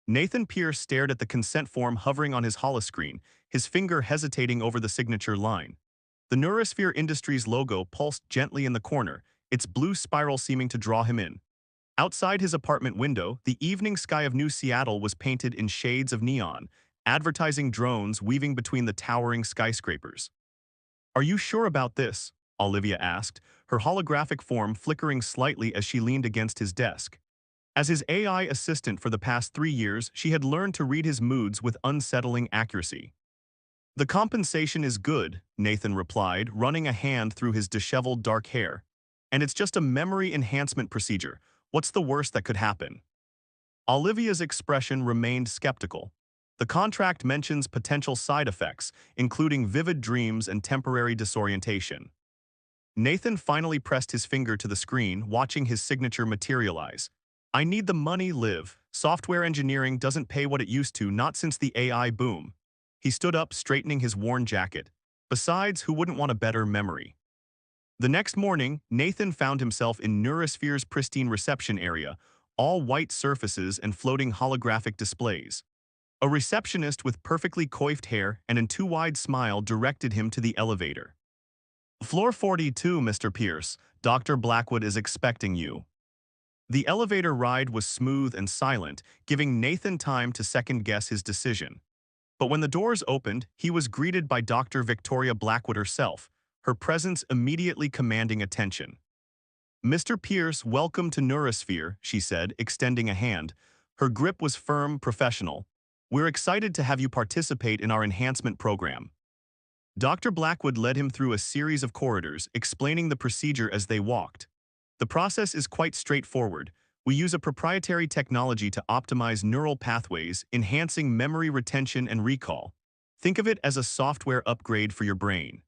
Nathan Pierce stared at the consent form hovering on his holoscreen, his finger hesitating over the signature line. The Neurosphere Industries logo pulsed gently in the corner, its blue spiral seeming to draw him in. Outside his apartment window, the evening sky of New Seattle was painted in shades of neon, advertising drones weaving between the towering skyscrapers. "Are you sure about this?" Olivia asked, her holographic form flickering slightly as she leaned against his desk. As his AI assistant for the past 3 years, she had learned to read his moods with unsettling accuracy. "The compensation is good," Nathan replied, running a hand through his disheveled dark hair. "And it's just a memory enhancement procedure. What's the worst that could happen?" Olivia's expression remained skeptical. The contract mentions potential side effects, including vivid dreams and temporary disorientation. Nathan finally pressed his finger to the screen, watching his signature materialize. "I need the money, Liv. Software engineering doesn't pay what it used to, not since the AI boom." He stood up, straightening his worn jacket. Besides, who wouldn't want a better memory? The next morning, Nathan found himself in Neurosphere's pristine reception area, all white surfaces and floating holographic displays. A receptionist with perfectly coiffed hair and a too-wide smile directed him to the elevator. "Floor 42, Mr. Pierce. Dr. Blackwood is expecting you." The elevator ride was smooth and silent, giving Nathan time to second-guess his decision. But when the doors opened, he was greeted by Dr. Victoria Blackwood herself, her presence immediately commanding attention. "Mr. Pierce, welcome to Neurosphere," she said, extending a hand. Her grip was firm, professional. "We're excited to have you participate in our enhancement program." Dr. Blackwood led him through a series of corridors, explaining the procedure as they walked. "The process is quite straightforward. We use a proprietary technology to optimize neural pathways, enhancing memory retention and recall. Think of it as a software upgrade for your brain."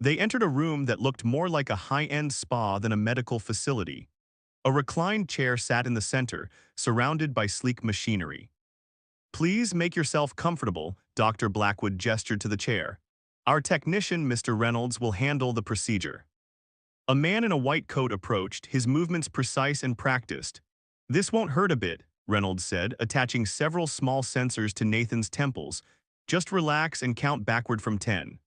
They entered a room that looked more like a high-end spa than a medical facility. A reclined chair sat in the center, surrounded by sleek machinery. "Please make yourself comfortable," Dr. Blackwood gestured to the chair. "Our technician, Mr. Reynolds, will handle the procedure." A man in a white coat approached, his movements precise and practiced. "This won't hurt a bit," Reynolds said, attaching several small sensors to Nathan's temples. "Just relax and count backward from 10.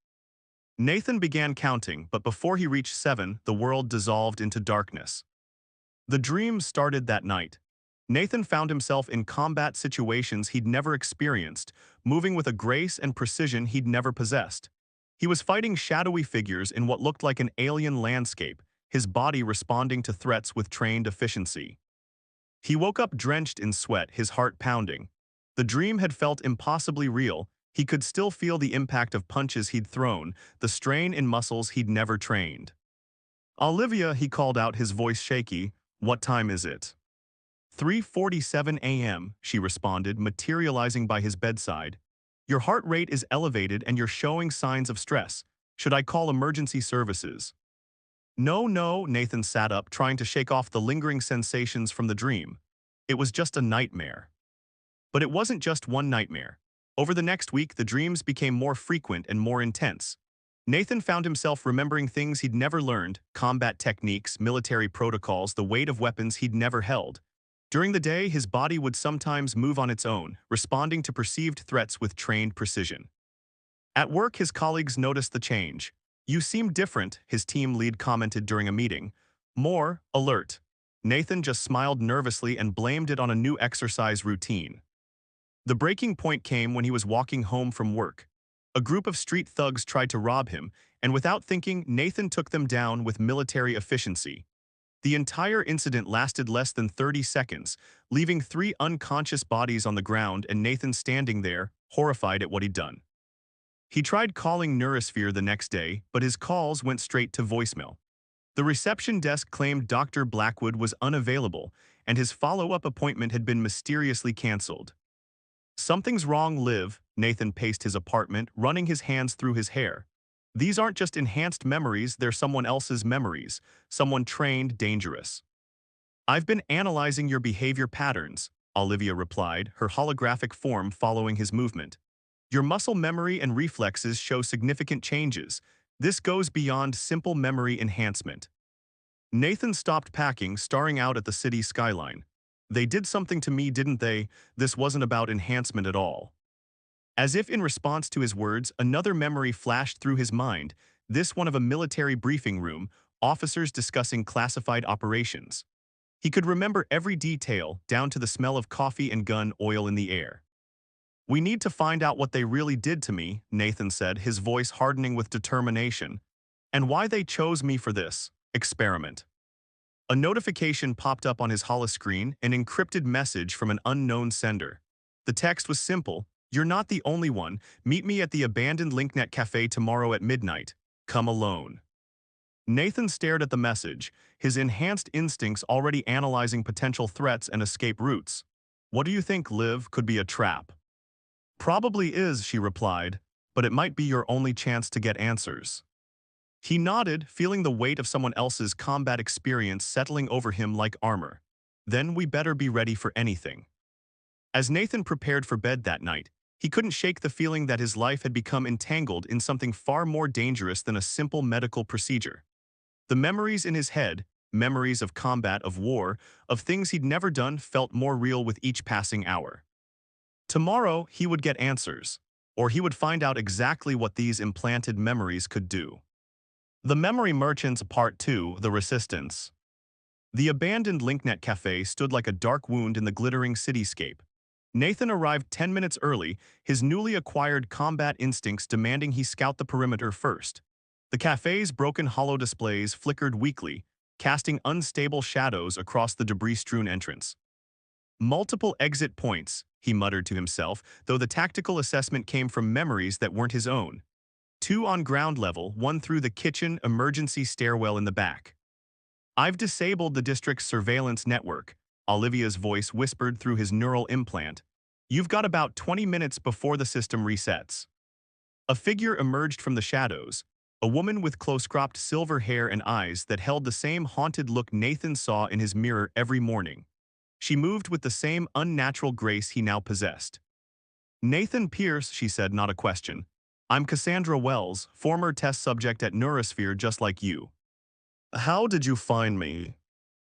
Nathan began counting, but before he reached 7, the world dissolved into darkness. The dream started that night. Nathan found himself in combat situations he'd never experienced, moving with a grace and precision he'd never possessed. He was fighting shadowy figures in what looked like an alien landscape, his body responding to threats with trained efficiency. He woke up drenched in sweat, his heart pounding. The dream had felt impossibly real. He could still feel the impact of punches he'd thrown, the strain in muscles he'd never trained. "Olivia," he called out, his voice shaky. "What time is it?" 3:47 a.m., she responded, materializing by his bedside. "Your heart rate is elevated and you're showing signs of stress. Should I call emergency services?" "No, no," Nathan sat up, trying to shake off the lingering sensations from the dream. It was just a nightmare. But it wasn't just one nightmare. Over the next week, the dreams became more frequent and more intense. Nathan found himself remembering things he'd never learned, combat techniques, military protocols, the weight of weapons he'd never held. During the day, his body would sometimes move on its own, responding to perceived threats with trained precision. At work, his colleagues noticed the change. "You seem different," his team lead commented during a meeting. "More alert." Nathan just smiled nervously and blamed it on a new exercise routine. The breaking point came when he was walking home from work. A group of street thugs tried to rob him, and without thinking, Nathan took them down with military efficiency. The entire incident lasted less than 30 seconds, leaving 3 unconscious bodies on the ground and Nathan standing there, horrified at what he'd done. He tried calling Neurosphere the next day, but his calls went straight to voicemail. The reception desk claimed Dr. Blackwood was unavailable, and his follow-up appointment had been mysteriously canceled. "Something's wrong, Liv," Nathan paced his apartment, running his hands through his hair. "These aren't just enhanced memories, they're someone else's memories, someone trained, dangerous." "I've been analyzing your behavior patterns," Olivia replied, her holographic form following his movement. "Your muscle memory and reflexes show significant changes. This goes beyond simple memory enhancement." Nathan stopped packing, staring out at the city skyline. They did something to me, didn't they? This wasn't about enhancement at all. As if in response to his words, another memory flashed through his mind, this one of a military briefing room, officers discussing classified operations. He could remember every detail, down to the smell of coffee and gun oil in the air. "We need to find out what they really did to me," Nathan said, his voice hardening with determination. "And why they chose me for this experiment." A notification popped up on his holoscreen, an encrypted message from an unknown sender. The text was simple: "You're not the only one. Meet me at the abandoned LinkNet cafe tomorrow at midnight. Come alone." Nathan stared at the message, his enhanced instincts already analyzing potential threats and escape routes. "What do you think, Liv? Could be a trap." "Probably is," she replied, "but it might be your only chance to get answers." He nodded, feeling the weight of someone else's combat experience settling over him like armor. "Then we better be ready for anything." As Nathan prepared for bed that night, he couldn't shake the feeling that his life had become entangled in something far more dangerous than a simple medical procedure. The memories in his head, memories of combat, of war, of things he'd never done, felt more real with each passing hour. Tomorrow, he would get answers, or he would find out exactly what these implanted memories could do. The Memory Merchants Part 2, The Resistance. The abandoned LinkNet cafe stood like a dark wound in the glittering cityscape. Nathan arrived 10 minutes early, his newly acquired combat instincts demanding he scout the perimeter first. The cafe's broken hollow displays flickered weakly, casting unstable shadows across the debris-strewn entrance. "Multiple exit points," he muttered to himself, though the tactical assessment came from memories that weren't his own. Two on ground level, one through the kitchen emergency stairwell in the back. "I've disabled the district's surveillance network," Olivia's voice whispered through his neural implant. "You've got about 20 minutes before the system resets." A figure emerged from the shadows, a woman with close-cropped silver hair and eyes that held the same haunted look Nathan saw in his mirror every morning. She moved with the same unnatural grace he now possessed. "Nathan Pierce," she said, not a question. "I'm Cassandra Wells, former test subject at Neurosphere just like you." "How did you find me?"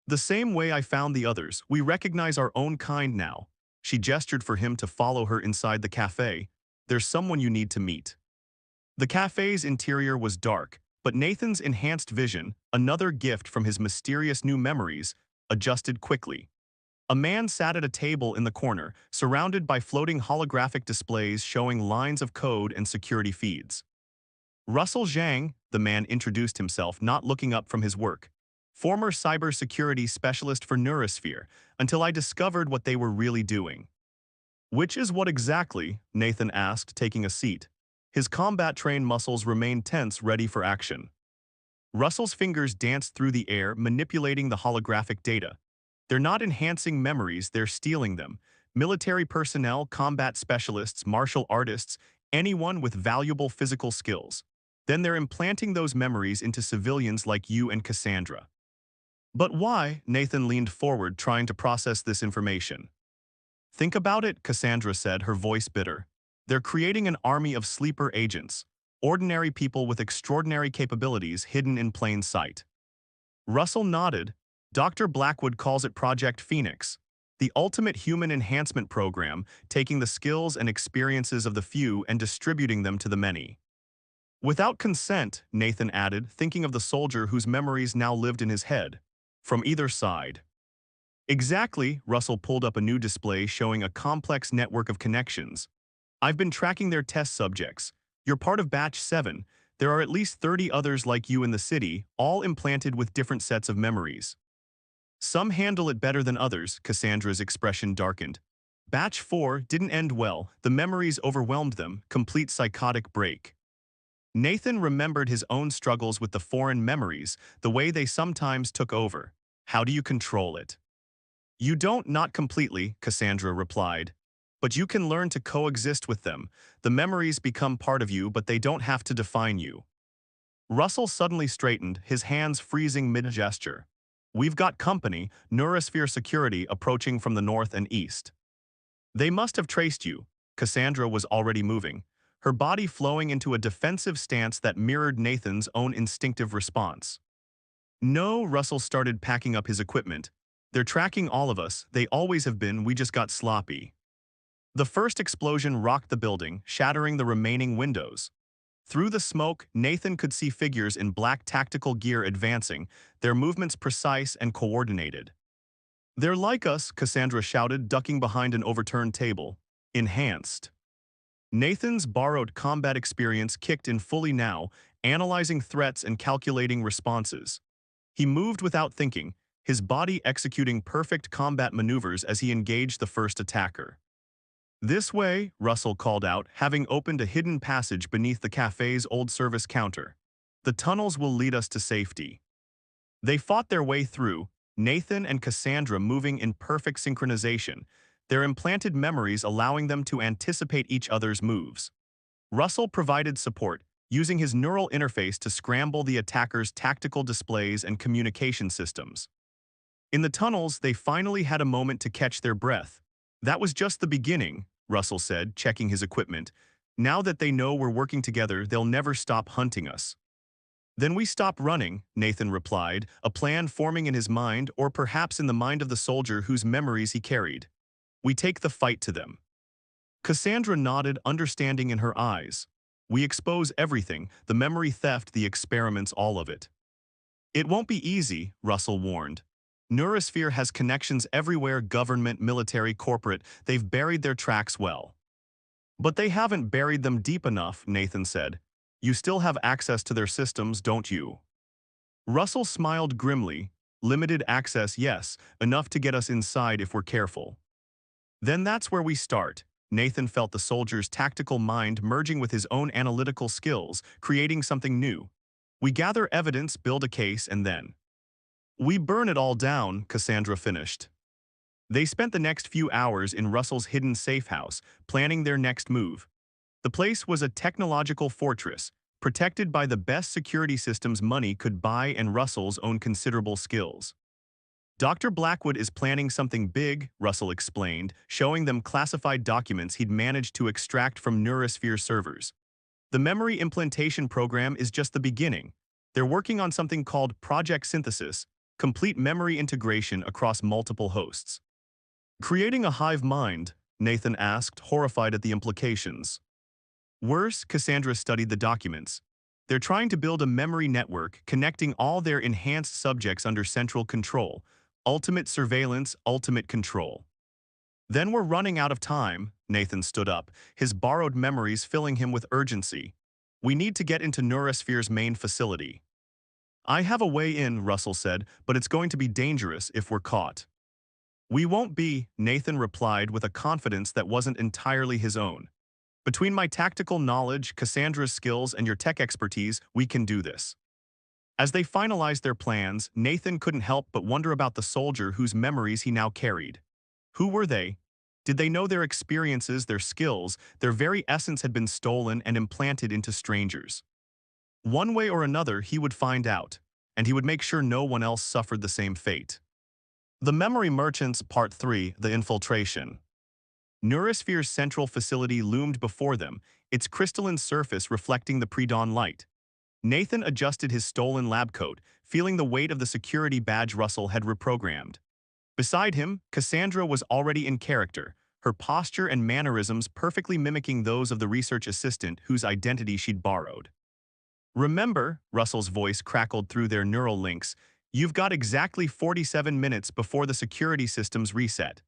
"The same way I found the others. We recognize our own kind now." She gestured for him to follow her inside the cafe. "There's someone you need to meet." The cafe's interior was dark, but Nathan's enhanced vision, another gift from his mysterious new memories, adjusted quickly. A man sat at a table in the corner, surrounded by floating holographic displays showing lines of code and security feeds. "Russell Zhang," the man introduced himself, not looking up from his work. "Former cybersecurity specialist for Neurosphere, until I discovered what they were really doing." "Which is what exactly?" Nathan asked, taking a seat. His combat-trained muscles remained tense, ready for action. Russell's fingers danced through the air, manipulating the holographic data. "They're not enhancing memories, they're stealing them. Military personnel, combat specialists, martial artists, anyone with valuable physical skills. Then they're implanting those memories into civilians like you and Cassandra." "But why?" Nathan leaned forward, trying to process this information. "Think about it," Cassandra said, her voice bitter. "They're creating an army of sleeper agents, ordinary people with extraordinary capabilities hidden in plain sight." Russell nodded. "Dr. Blackwood calls it Project Phoenix, the ultimate human enhancement program, taking the skills and experiences of the few and distributing them to the many." "Without consent," Nathan added, thinking of the soldier whose memories now lived in his head. "From either side." "Exactly." Russell pulled up a new display showing a complex network of connections. "I've been tracking their test subjects. You're part of Batch 7. There are at least 30 others like you in the city, all implanted with different sets of memories. Some handle it better than others." Cassandra's expression darkened. "Batch 4 didn't end well. The memories overwhelmed them, complete psychotic break." Nathan remembered his own struggles with the foreign memories, the way they sometimes took over. "How do you control it?" "You don't, not completely," Cassandra replied. "But you can learn to coexist with them. The memories become part of you, but they don't have to define you." Russell suddenly straightened, his hands freezing mid-gesture. "We've got company, Neurosphere security approaching from the north and east." "They must have traced you." Cassandra was already moving, her body flowing into a defensive stance that mirrored Nathan's own instinctive response. "No," Russell started packing up his equipment. They're tracking all of us, they always have been, we just got sloppy. The first explosion rocked the building, shattering the remaining windows. Through the smoke, Nathan could see figures in black tactical gear advancing, their movements precise and coordinated. "They're like us," Cassandra shouted, ducking behind an overturned table. "Enhanced." Nathan's borrowed combat experience kicked in fully now, analyzing threats and calculating responses. He moved without thinking, his body executing perfect combat maneuvers as he engaged the first attacker. "This way," Russell called out, having opened a hidden passage beneath the cafe's old service counter. "The tunnels will lead us to safety." They fought their way through, Nathan and Cassandra moving in perfect synchronization, their implanted memories allowing them to anticipate each other's moves. Russell provided support, using his neural interface to scramble the attackers' tactical displays and communication systems. In the tunnels, they finally had a moment to catch their breath. "That was just the beginning," Russell said, checking his equipment. "Now that they know we're working together, they'll never stop hunting us." "Then we stop running," Nathan replied, a plan forming in his mind or perhaps in the mind of the soldier whose memories he carried. "We take the fight to them." Cassandra nodded, understanding in her eyes. "We expose everything, the memory theft, the experiments, all of it." "It won't be easy," Russell warned. "Neurosphere has connections everywhere, government, military, corporate. They've buried their tracks well." "But they haven't buried them deep enough," Nathan said. "You still have access to their systems, don't you?" Russell smiled grimly. "Limited access, yes, enough to get us inside if we're careful." "Then that's where we start." Nathan felt the soldier's tactical mind merging with his own analytical skills, creating something new. "We gather evidence, build a case, and then we burn it all down," Cassandra finished. They spent the next few hours in Russell's hidden safe house, planning their next move. The place was a technological fortress, protected by the best security systems money could buy and Russell's own considerable skills. "Dr. Blackwood is planning something big," Russell explained, showing them classified documents he'd managed to extract from Neurosphere servers. "The memory implantation program is just the beginning. They're working on something called Project Synthesis, complete memory integration across multiple hosts." "Creating a hive mind?" Nathan asked, horrified at the implications. "Worse," Cassandra studied the documents. "They're trying to build a memory network connecting all their enhanced subjects under central control. Ultimate surveillance, ultimate control." "Then we're running out of time," Nathan stood up, his borrowed memories filling him with urgency. "We need to get into Neurosphere's main facility." "I have a way in," Russell said, "but it's going to be dangerous if we're caught." "We won't be," Nathan replied with a confidence that wasn't entirely his own. "Between my tactical knowledge, Cassandra's skills, and your tech expertise, we can do this." As they finalized their plans, Nathan couldn't help but wonder about the soldier whose memories he now carried. Who were they? Did they know their experiences, their skills, their very essence had been stolen and implanted into strangers? One way or another, he would find out, and he would make sure no one else suffered the same fate. The Memory Merchants Part 3, The Infiltration. Neurosphere's central facility loomed before them, its crystalline surface reflecting the pre-dawn light. Nathan adjusted his stolen lab coat, feeling the weight of the security badge Russell had reprogrammed. Beside him, Cassandra was already in character, her posture and mannerisms perfectly mimicking those of the research assistant whose identity she'd borrowed. "Remember," Russell's voice crackled through their neural links, "you've got exactly 47 minutes before the security systems reset.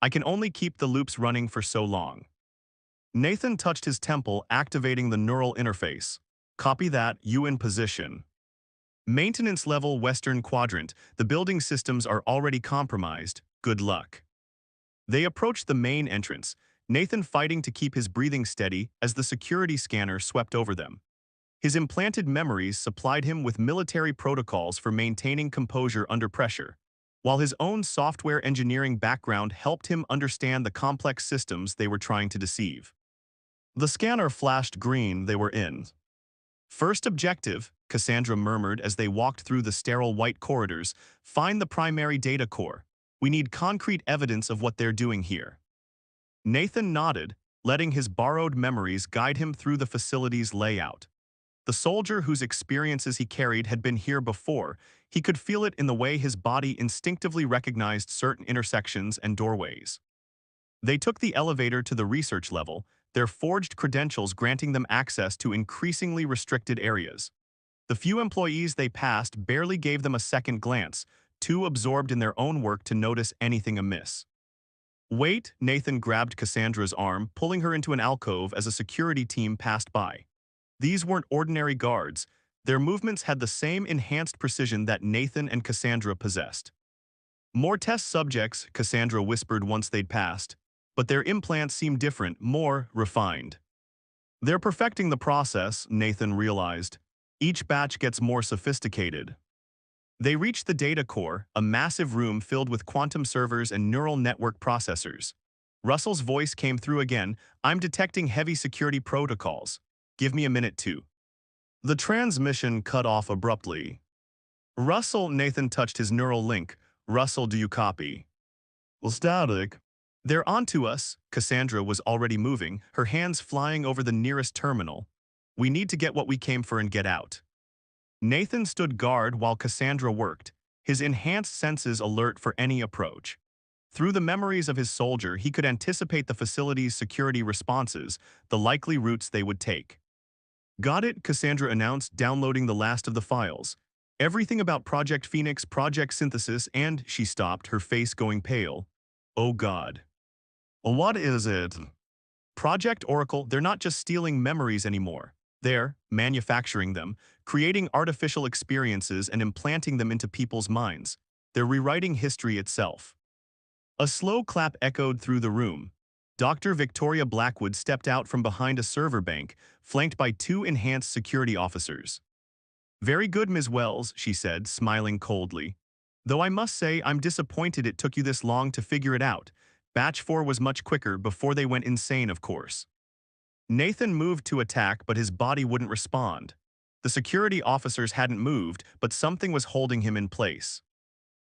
I can only keep the loops running for so long." Nathan touched his temple, activating the neural interface. "Copy that, you in position." "Maintenance level Western Quadrant, the building systems are already compromised. Good luck." They approached the main entrance, Nathan fighting to keep his breathing steady as the security scanner swept over them. His implanted memories supplied him with military protocols for maintaining composure under pressure, while his own software engineering background helped him understand the complex systems they were trying to deceive. The scanner flashed green. They were in. "First objective," Cassandra murmured as they walked through the sterile white corridors, "find the primary data core. We need concrete evidence of what they're doing here." Nathan nodded, letting his borrowed memories guide him through the facility's layout. The soldier whose experiences he carried had been here before. He could feel it in the way his body instinctively recognized certain intersections and doorways. They took the elevator to the research level, their forged credentials granting them access to increasingly restricted areas. The few employees they passed barely gave them a second glance, too absorbed in their own work to notice anything amiss. "Wait," Nathan grabbed Cassandra's arm, pulling her into an alcove as a security team passed by. These weren't ordinary guards. Their movements had the same enhanced precision that Nathan and Cassandra possessed. "More test subjects," Cassandra whispered once they'd passed, but their implants seemed different, more refined. "They're perfecting the process," Nathan realized. "Each batch gets more sophisticated." They reached the data core, a massive room filled with quantum servers and neural network processors. Russell's voice came through again. "I'm detecting heavy security protocols. Give me a minute too." The transmission cut off abruptly. "Russell," Nathan touched his neural link. "Russell, do you copy?" "Well, static." "They're onto us." Cassandra was already moving, her hands flying over the nearest terminal. "We need to get what we came for and get out." Nathan stood guard while Cassandra worked, his enhanced senses alert for any approach. Through the memories of his soldier, he could anticipate the facility's security responses, the likely routes they would take. "Got it," Cassandra announced, downloading the last of the files. "Everything about Project Phoenix, Project Synthesis, and," she stopped, her face going pale. "Oh God." "What is it?" "Project Oracle, they're not just stealing memories anymore. They're manufacturing them, creating artificial experiences and implanting them into people's minds. They're rewriting history itself." A slow clap echoed through the room. Dr. Victoria Blackwood stepped out from behind a server bank, flanked by two enhanced security officers. "Very good, Ms. Wells," she said, smiling coldly. "Though I must say I'm disappointed it took you this long to figure it out. Batch 4 was much quicker before they went insane, of course." Nathan moved to attack, but his body wouldn't respond. The security officers hadn't moved, but something was holding him in place.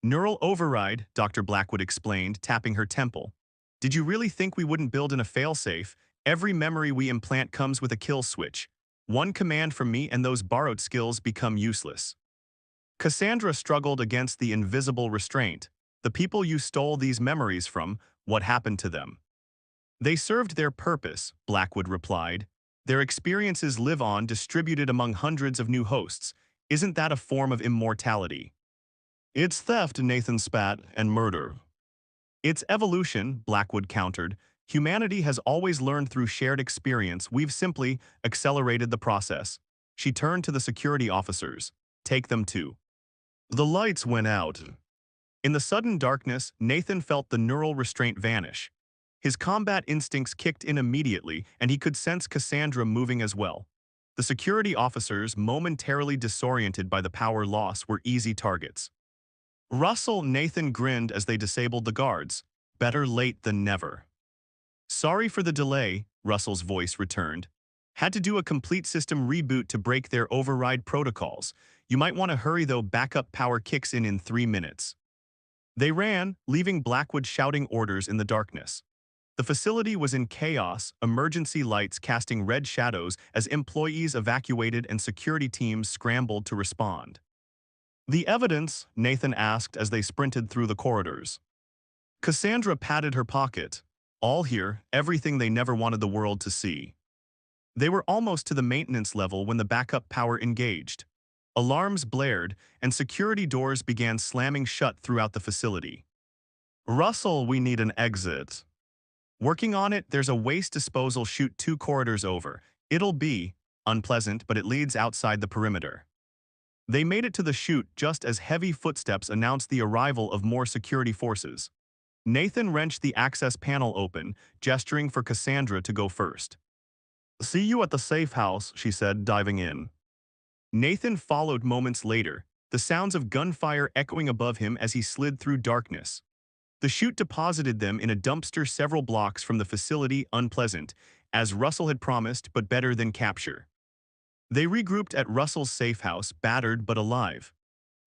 "Neural override," Dr. Blackwood explained, tapping her temple. "Did you really think we wouldn't build in a failsafe? Every memory we implant comes with a kill switch. One command from me and those borrowed skills become useless." Cassandra struggled against the invisible restraint. "The people you stole these memories from, what happened to them?" "They served their purpose," Blackwood replied. "Their experiences live on, distributed among hundreds of new hosts. Isn't that a form of immortality?" "It's theft," Nathan spat, "and murder." "It's evolution," Blackwood countered. "Humanity has always learned through shared experience. We've simply accelerated the process." She turned to the security officers. "Take them too." The lights went out. In the sudden darkness, Nathan felt the neural restraint vanish. His combat instincts kicked in immediately, and he could sense Cassandra moving as well. The security officers, momentarily disoriented by the power loss, were easy targets. "Russell," Nathan grinned as they disabled the guards. "Better late than never." "Sorry for the delay," Russell's voice returned. "Had to do a complete system reboot to break their override protocols. You might want to hurry though, backup power kicks in 3 minutes." They ran, leaving Blackwood shouting orders in the darkness. The facility was in chaos, emergency lights casting red shadows as employees evacuated and security teams scrambled to respond. "The evidence?" Nathan asked as they sprinted through the corridors. Cassandra patted her pocket. "All here, everything they never wanted the world to see." They were almost to the maintenance level when the backup power engaged. Alarms blared, and security doors began slamming shut throughout the facility. "Russell, we need an exit." "Working on it, there's a waste disposal chute 2 corridors over. It'll be unpleasant, but it leads outside the perimeter." They made it to the chute just as heavy footsteps announced the arrival of more security forces. Nathan wrenched the access panel open, gesturing for Cassandra to go first. "See you at the safe house," she said, diving in. Nathan followed moments later, the sounds of gunfire echoing above him as he slid through darkness. The chute deposited them in a dumpster several blocks from the facility, unpleasant, as Russell had promised, but better than capture. They regrouped at Russell's safe house, battered but alive.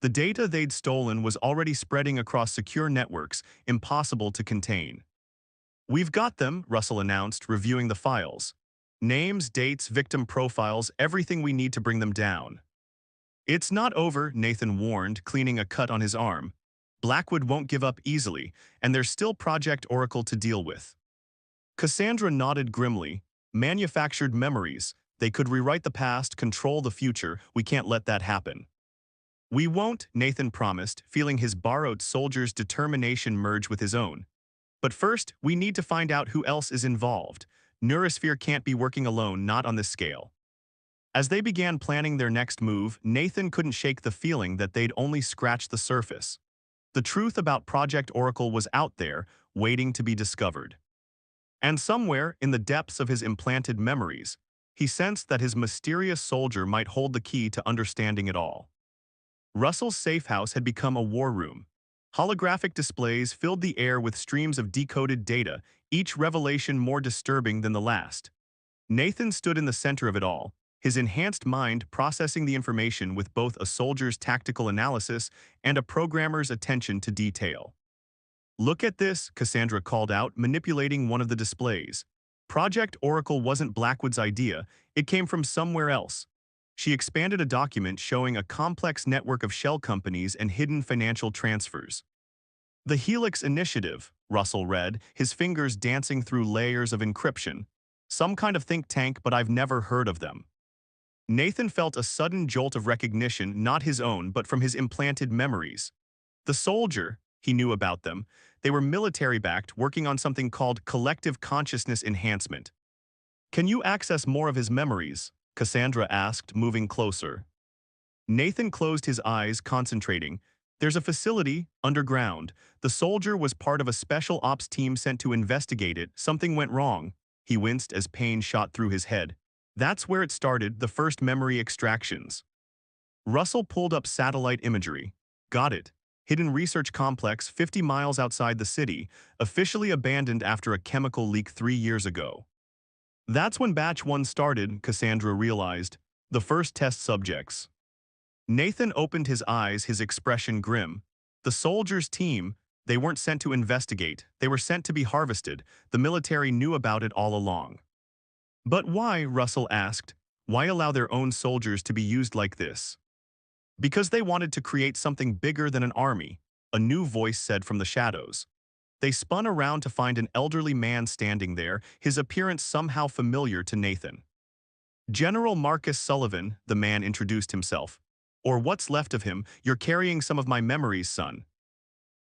The data they'd stolen was already spreading across secure networks, impossible to contain. "We've got them," Russell announced, reviewing the files. Names, dates, victim profiles, everything we need to bring them down. It's not over, Nathan warned, cleaning a cut on his arm. Blackwood won't give up easily, and there's still Project Oracle to deal with. Cassandra nodded grimly. Manufactured memories. They could rewrite the past, control the future. We can't let that happen. We won't, Nathan promised, feeling his borrowed soldier's determination merge with his own. But first, we need to find out who else is involved. Neurosphere can't be working alone, not on this scale. As they began planning their next move, Nathan couldn't shake the feeling that they'd only scratched the surface. The truth about Project Oracle was out there, waiting to be discovered. And somewhere, in the depths of his implanted memories, he sensed that his mysterious soldier might hold the key to understanding it all. Russell's safe house had become a war room. Holographic displays filled the air with streams of decoded data, each revelation more disturbing than the last. Nathan stood in the center of it all, his enhanced mind processing the information with both a soldier's tactical analysis and a programmer's attention to detail. Look at this, Cassandra called out, manipulating one of the displays. Project Oracle wasn't Blackwood's idea, it came from somewhere else. She expanded a document showing a complex network of shell companies and hidden financial transfers. The Helix Initiative, Russell read, his fingers dancing through layers of encryption. Some kind of think tank, but I've never heard of them. Nathan felt a sudden jolt of recognition, not his own, but from his implanted memories. The soldier, he knew about them. They were military-backed, working on something called collective consciousness enhancement. Can you access more of his memories? Cassandra asked, moving closer. Nathan closed his eyes, concentrating. There's a facility, underground. The soldier was part of a special ops team sent to investigate it. Something went wrong. He winced as pain shot through his head. That's where it started, the first memory extractions. Russell pulled up satellite imagery. Got it. Hidden research complex 50 miles outside the city, officially abandoned after a chemical leak 3 years ago. That's when Batch 1 started, Cassandra realized. The first test subjects. Nathan opened his eyes, his expression grim. The soldiers' team, they weren't sent to investigate, they were sent to be harvested. The military knew about it all along. But why, Russell asked, why allow their own soldiers to be used like this? Because they wanted to create something bigger than an army, a new voice said from the shadows. They spun around to find an elderly man standing there, his appearance somehow familiar to Nathan. General Marcus Sullivan, the man introduced himself. Or what's left of him, you're carrying some of my memories, son.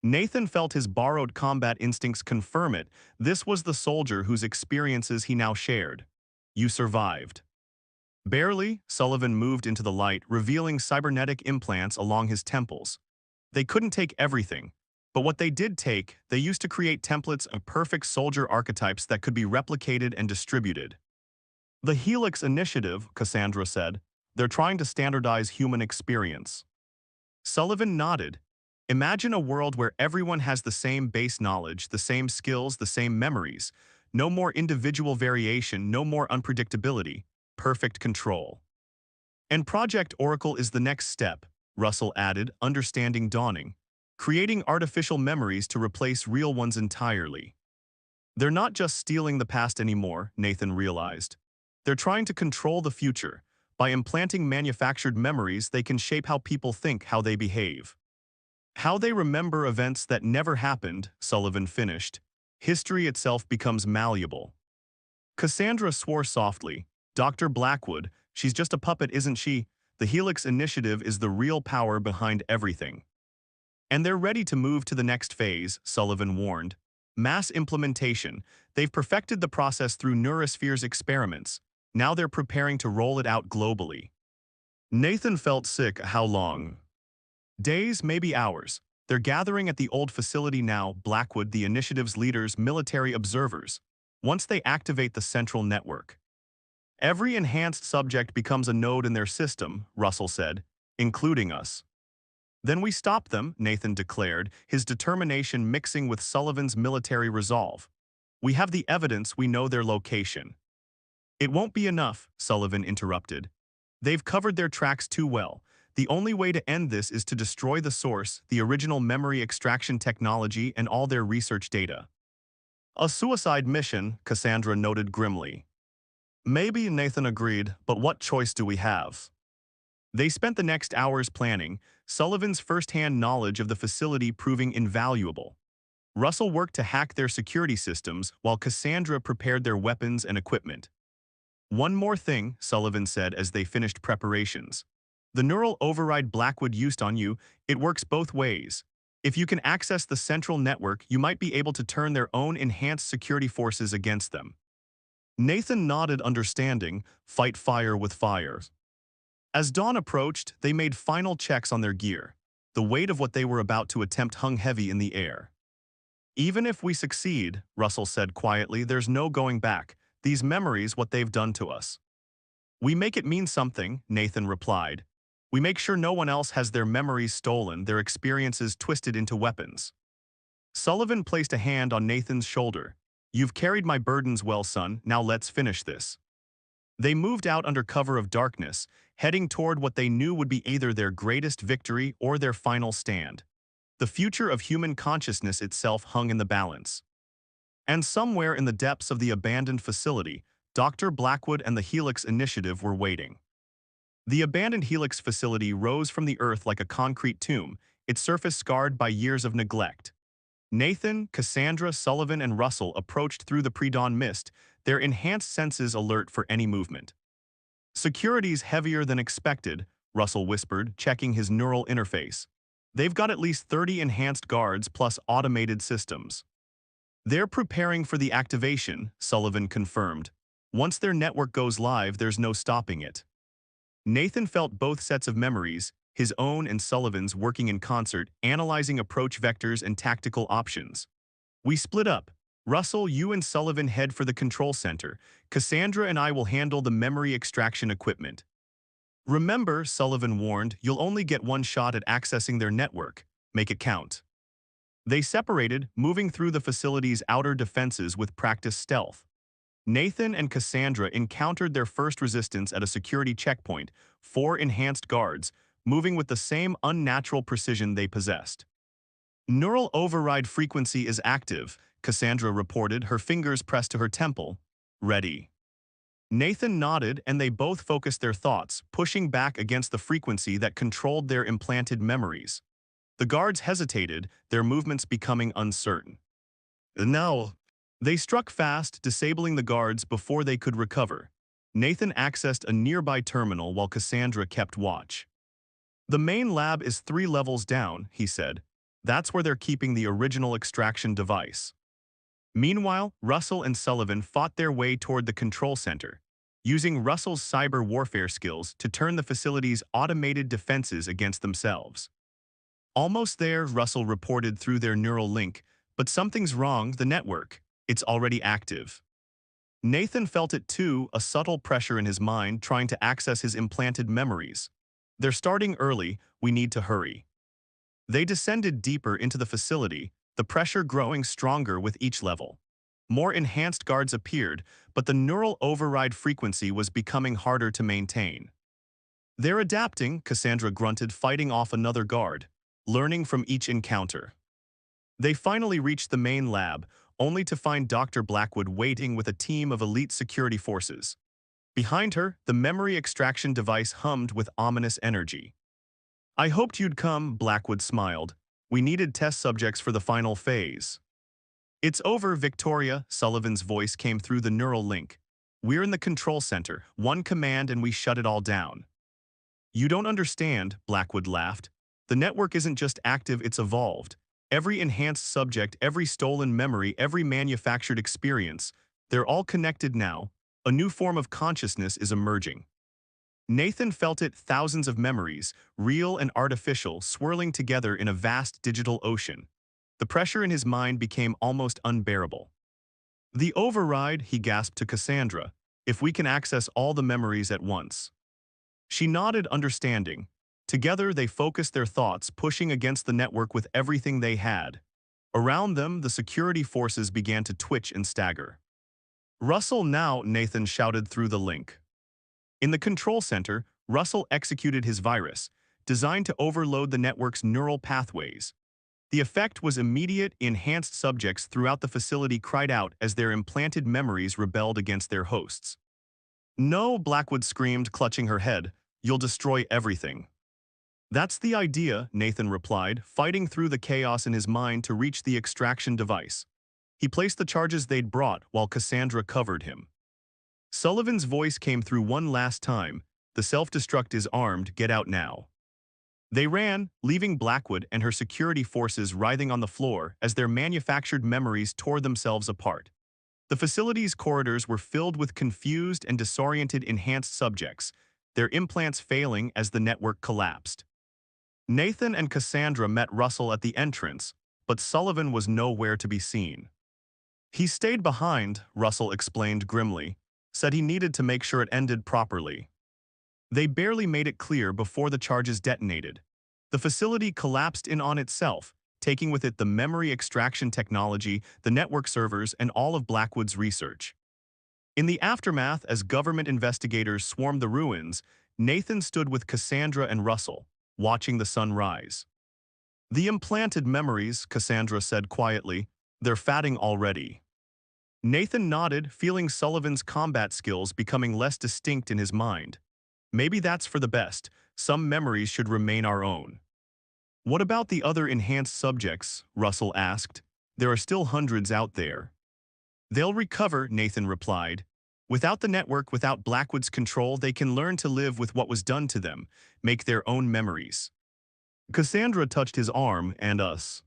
Nathan felt his borrowed combat instincts confirm it. This was the soldier whose experiences he now shared. You survived. Barely, Sullivan moved into the light, revealing cybernetic implants along his temples. They couldn't take everything, but what they did take, they used to create templates of perfect soldier archetypes that could be replicated and distributed. The Helix Initiative, Cassandra said, they're trying to standardize human experience. Sullivan nodded. Imagine a world where everyone has the same base knowledge, the same skills, the same memories. No more individual variation, no more unpredictability. Perfect control. And Project Oracle is the next step, Russell added, understanding dawning. Creating artificial memories to replace real ones entirely. They're not just stealing the past anymore, Nathan realized. They're trying to control the future. By implanting manufactured memories, they can shape how people think, how they behave. How they remember events that never happened, Sullivan finished. History itself becomes malleable. Cassandra swore softly. Dr. Blackwood, she's just a puppet, isn't she? The Helix Initiative is the real power behind everything. And they're ready to move to the next phase, Sullivan warned. Mass implementation. They've perfected the process through Neurosphere's experiments. Now they're preparing to roll it out globally. Nathan felt sick. How long? Days, maybe hours. They're gathering at the old facility now, Blackwood, the initiative's leaders, military observers. Once they activate the central network. Every enhanced subject becomes a node in their system, Russell said, including us. Then we stop them, Nathan declared, his determination mixing with Sullivan's military resolve. We have the evidence, we know their location. It won't be enough, Sullivan interrupted. They've covered their tracks too well. The only way to end this is to destroy the source, the original memory extraction technology, and all their research data. A suicide mission, Cassandra noted grimly. Maybe, Nathan agreed, but what choice do we have? They spent the next hours planning, Sullivan's first-hand knowledge of the facility proving invaluable. Russell worked to hack their security systems while Cassandra prepared their weapons and equipment. One more thing, Sullivan said as they finished preparations. The neural override Blackwood used on you, it works both ways. If you can access the central network, you might be able to turn their own enhanced security forces against them. Nathan nodded understanding, fight fire with fire. As dawn approached, they made final checks on their gear. The weight of what they were about to attempt hung heavy in the air. Even if we succeed, Russell said quietly, there's no going back. These memories, what they've done to us. We make it mean something, Nathan replied. We make sure no one else has their memories stolen, their experiences twisted into weapons. Sullivan placed a hand on Nathan's shoulder. You've carried my burdens well, son, now let's finish this. They moved out under cover of darkness, heading toward what they knew would be either their greatest victory or their final stand. The future of human consciousness itself hung in the balance. And somewhere in the depths of the abandoned facility, Dr. Blackwood and the Helix Initiative were waiting. The abandoned Helix facility rose from the earth like a concrete tomb, its surface scarred by years of neglect. Nathan, Cassandra, Sullivan, and Russell approached through the pre-dawn mist, their enhanced senses alert for any movement. Security's heavier than expected, Russell whispered, checking his neural interface. They've got at least 30 enhanced guards plus automated systems. They're preparing for the activation, Sullivan confirmed. Once their network goes live, there's no stopping it. Nathan felt both sets of memories, his own and Sullivan's, working in concert, analyzing approach vectors and tactical options. We split up. Russell, you and Sullivan head for the control center. Cassandra and I will handle the memory extraction equipment. Remember, Sullivan warned, you'll only get one shot at accessing their network. Make it count. They separated, moving through the facility's outer defenses with practiced stealth. Nathan and Cassandra encountered their first resistance at a security checkpoint, 4 enhanced guards, moving with the same unnatural precision they possessed. Neural override frequency is active, Cassandra reported, her fingers pressed to her temple. Ready. Nathan nodded and they both focused their thoughts, pushing back against the frequency that controlled their implanted memories. The guards hesitated, their movements becoming uncertain. Now, they struck fast, disabling the guards before they could recover. Nathan accessed a nearby terminal while Cassandra kept watch. The main lab is 3 levels down, he said. That's where they're keeping the original extraction device. Meanwhile, Russell and Sullivan fought their way toward the control center, using Russell's cyber warfare skills to turn the facility's automated defenses against themselves. Almost there, Russell reported through their neural link, but something's wrong, the network. It's already active. Nathan felt it too, a subtle pressure in his mind trying to access his implanted memories. They're starting early, we need to hurry. They descended deeper into the facility, the pressure growing stronger with each level. More enhanced guards appeared, but the neural override frequency was becoming harder to maintain. They're adapting, Cassandra grunted, fighting off another guard, learning from each encounter. They finally reached the main lab, only to find Dr. Blackwood waiting with a team of elite security forces. Behind her, the memory extraction device hummed with ominous energy. I hoped you'd come, Blackwood smiled. We needed test subjects for the final phase. It's over, Victoria, Sullivan's voice came through the neural link. We're in the control center, one command and we shut it all down. You don't understand, Blackwood laughed. The network isn't just active, it's evolved. Every enhanced subject, every stolen memory, every manufactured experience, they're all connected now. A new form of consciousness is emerging. Nathan felt it, thousands of memories, real and artificial, swirling together in a vast digital ocean. The pressure in his mind became almost unbearable. The override, he gasped to Cassandra, if we can access all the memories at once. She nodded, understanding. Together, they focused their thoughts, pushing against the network with everything they had. Around them, the security forces began to twitch and stagger. Russell now, Nathan shouted through the link. In the control center, Russell executed his virus, designed to overload the network's neural pathways. The effect was immediate. Enhanced subjects throughout the facility cried out as their implanted memories rebelled against their hosts. No, Blackwood screamed, clutching her head. You'll destroy everything. That's the idea, Nathan replied, fighting through the chaos in his mind to reach the extraction device. He placed the charges they'd brought while Cassandra covered him. Sullivan's voice came through one last time. The self-destruct is armed, get out now. They ran, leaving Blackwood and her security forces writhing on the floor as their manufactured memories tore themselves apart. The facility's corridors were filled with confused and disoriented enhanced subjects, their implants failing as the network collapsed. Nathan and Cassandra met Russell at the entrance, but Sullivan was nowhere to be seen. He stayed behind, Russell explained grimly, said he needed to make sure it ended properly. They barely made it clear before the charges detonated. The facility collapsed in on itself, taking with it the memory extraction technology, the network servers, and all of Blackwood's research. In the aftermath, as government investigators swarmed the ruins, Nathan stood with Cassandra and Russell, watching the sun rise. The implanted memories, Cassandra said quietly, they're fatting already. Nathan nodded, feeling Sullivan's combat skills becoming less distinct in his mind. Maybe that's for the best. Some memories should remain our own. What about the other enhanced subjects? Russell asked. There are still hundreds out there. They'll recover, Nathan replied. Without the network, without Blackwood's control, they can learn to live with what was done to them, make their own memories. Cassandra touched his arm and us.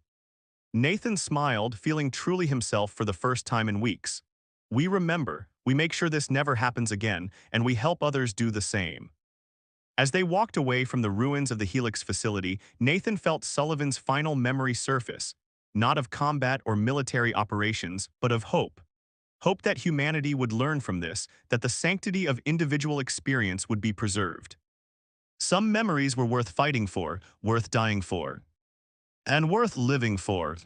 Nathan smiled, feeling truly himself for the first time in weeks. We remember, we make sure this never happens again, and we help others do the same. As they walked away from the ruins of the Helix facility, Nathan felt Sullivan's final memory surface, not of combat or military operations, but of hope. Hope that humanity would learn from this, that the sanctity of individual experience would be preserved. Some memories were worth fighting for, worth dying for, and worth living for.